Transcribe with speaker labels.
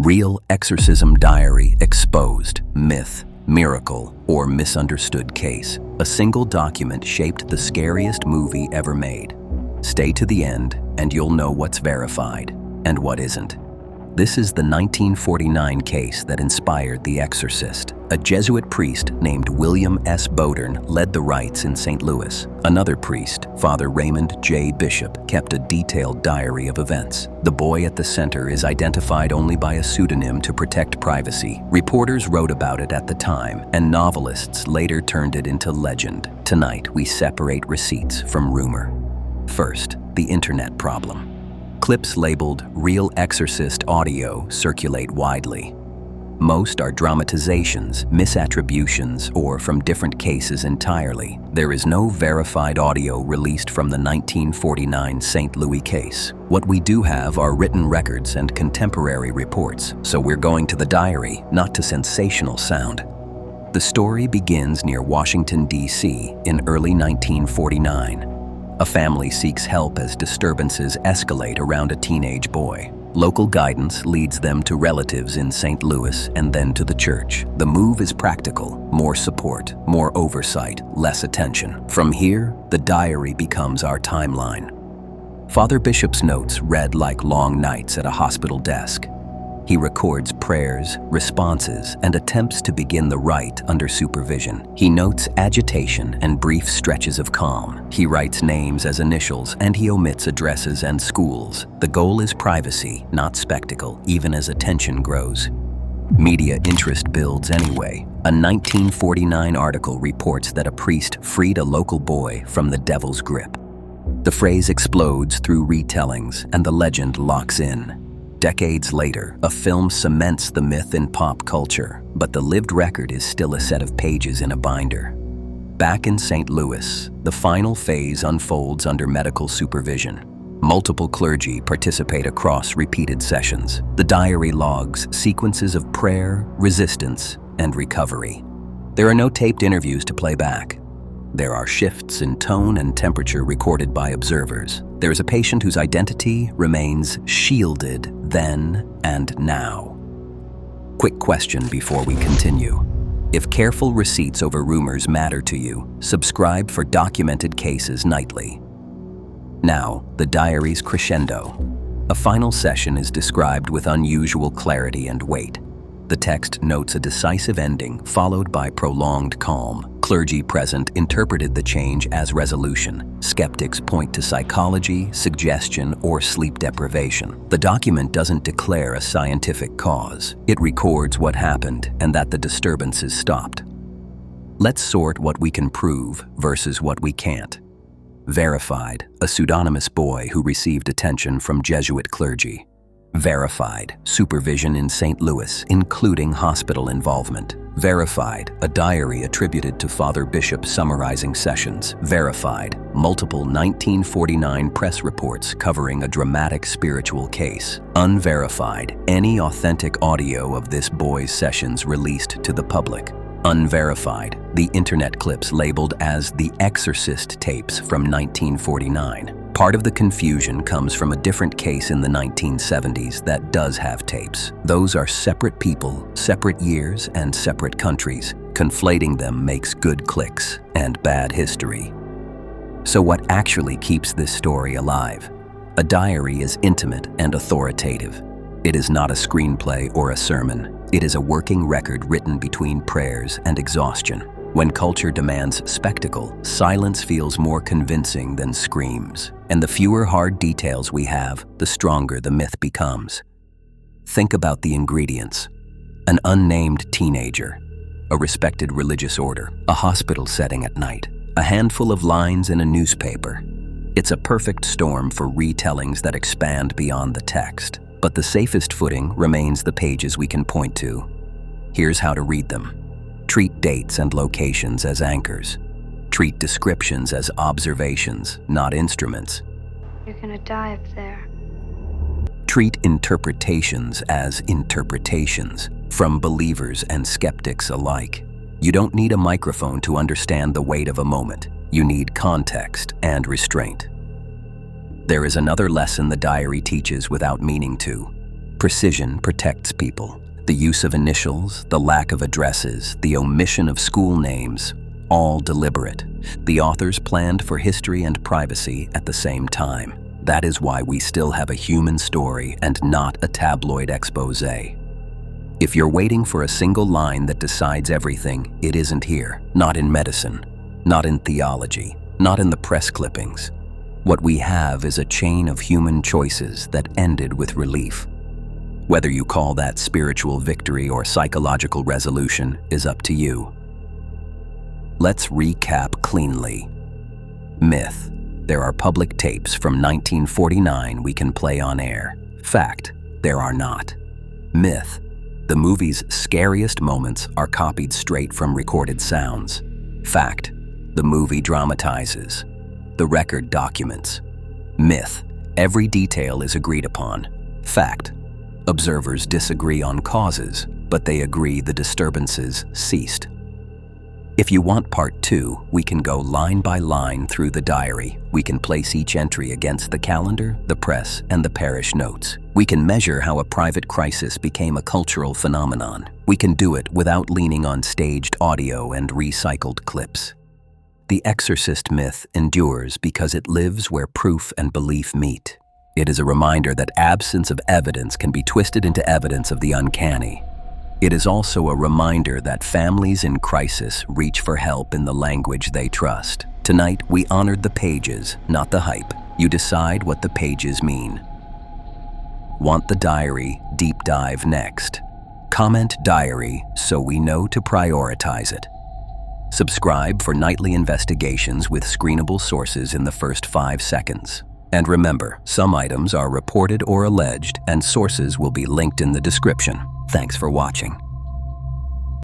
Speaker 1: Real Exorcism Diary Exposed, Myth, Miracle, or Misunderstood Case. A single document shaped the scariest movie ever made. Stay to the end, and you'll know what's verified and what isn't. This is the 1949 case that inspired The Exorcist. A Jesuit priest named William S. Bodern led the rites in St. Louis. Another priest, Father Raymond J. Bishop, kept a detailed diary of events. The boy at the center is identified only by a pseudonym to protect privacy. Reporters wrote about it at the time, and novelists later turned it into legend. Tonight, we separate receipts from rumor. First, the internet problem. Clips labeled Real Exorcist Audio circulate widely. Most are dramatizations, misattributions, or from different cases entirely. There is no verified audio released from the 1949 St. Louis case. What we do have are written records and contemporary reports, so we're going to the diary, not to sensational sound. The story begins near Washington, D.C. in early 1949. A family seeks help as disturbances escalate around a teenage boy. Local guidance leads them to relatives in St. Louis and then to the church. The move is practical: more support, more oversight, less attention. From here, the diary becomes our timeline. Father Bishop's notes read like long nights at a hospital desk. He records prayers, responses, and attempts to begin the rite under supervision. He notes agitation and brief stretches of calm. He writes names as initials, and he omits addresses and schools. The goal is privacy, not spectacle, even as attention grows. Media interest builds anyway. A 1949 article reports that a priest freed a local boy from the devil's grip. The phrase explodes through retellings, and the legend locks in. Decades later, a film cements the myth in pop culture, but the lived record is still a set of pages in a binder. Back in St. Louis, the final phase unfolds under medical supervision. Multiple clergy participate across repeated sessions. The diary logs sequences of prayer, resistance, and recovery. There are no taped interviews to play back. There are shifts in tone and temperature recorded by observers. There is a patient whose identity remains shielded then and now. Quick question before we continue. If careful receipts over rumors matter to you, subscribe for documented cases nightly. Now, the diary's crescendo. A final session is described with unusual clarity and weight. The text notes a decisive ending, followed by prolonged calm. Clergy present interpreted the change as resolution. Skeptics point to psychology, suggestion, or sleep deprivation. The document doesn't declare a scientific cause. It records what happened and that the disturbances stopped. Let's sort what we can prove versus what we can't. Verified, a pseudonymous boy who received attention from Jesuit clergy. Verified, supervision in St. Louis, including hospital involvement. Verified, a diary attributed to Father Bishop summarizing sessions. Verified, multiple 1949 press reports covering a dramatic spiritual case. Unverified, any authentic audio of this boy's sessions released to the public. Unverified, the internet clips labeled as the Exorcist tapes from 1949. Part of the confusion comes from a different case in the 1970s that does have tapes. Those are separate people, separate years, and separate countries. Conflating them makes good clicks and bad history. So what actually keeps this story alive? A diary is intimate and authoritative. It is not a screenplay or a sermon. It is a working record written between prayers and exhaustion. When culture demands spectacle, silence feels more convincing than screams. And the fewer hard details we have, the stronger the myth becomes. Think about the ingredients. An unnamed teenager, a respected religious order, a hospital setting at night, a handful of lines in a newspaper. It's a perfect storm for retellings that expand beyond the text. But the safest footing remains the pages we can point to. Here's how to read them. Treat dates and locations as anchors. Treat descriptions as observations, not instruments.
Speaker 2: You're gonna die up there.
Speaker 1: Treat interpretations as interpretations, from believers and skeptics alike. You don't need a microphone to understand the weight of a moment. You need context and restraint. There is another lesson the diary teaches without meaning to. Precision protects people. The use of initials, the lack of addresses, the omission of school names, all deliberate. The authors planned for history and privacy at the same time. That is why we still have a human story and not a tabloid expose. If you're waiting for a single line that decides everything, it isn't here. Not in medicine, not in theology, not in the press clippings. What we have is a chain of human choices that ended with relief. Whether you call that spiritual victory or psychological resolution is up to you. Let's recap cleanly. Myth: there are public tapes from 1949 we can play on air. Fact: there are not. Myth: the movie's scariest moments are copied straight from recorded sounds. Fact: the movie dramatizes. The record documents. Myth: every detail is agreed upon. Fact: observers disagree on causes, but they agree the disturbances ceased. If you want part 2, we can go line by line through the diary. We can place each entry against the calendar, the press, and the parish notes. We can measure how a private crisis became a cultural phenomenon. We can do it without leaning on staged audio and recycled clips. The Exorcist myth endures because it lives where proof and belief meet. It is a reminder that absence of evidence can be twisted into evidence of the uncanny. It is also a reminder that families in crisis reach for help in the language they trust. Tonight, we honored the pages, not the hype. You decide what the pages mean. Want the diary deep dive next? Comment diary so we know to prioritize it. Subscribe for nightly investigations with screenable sources in the first 5 seconds. And remember, some items are reported or alleged, and sources will be linked in the description. Thanks for watching.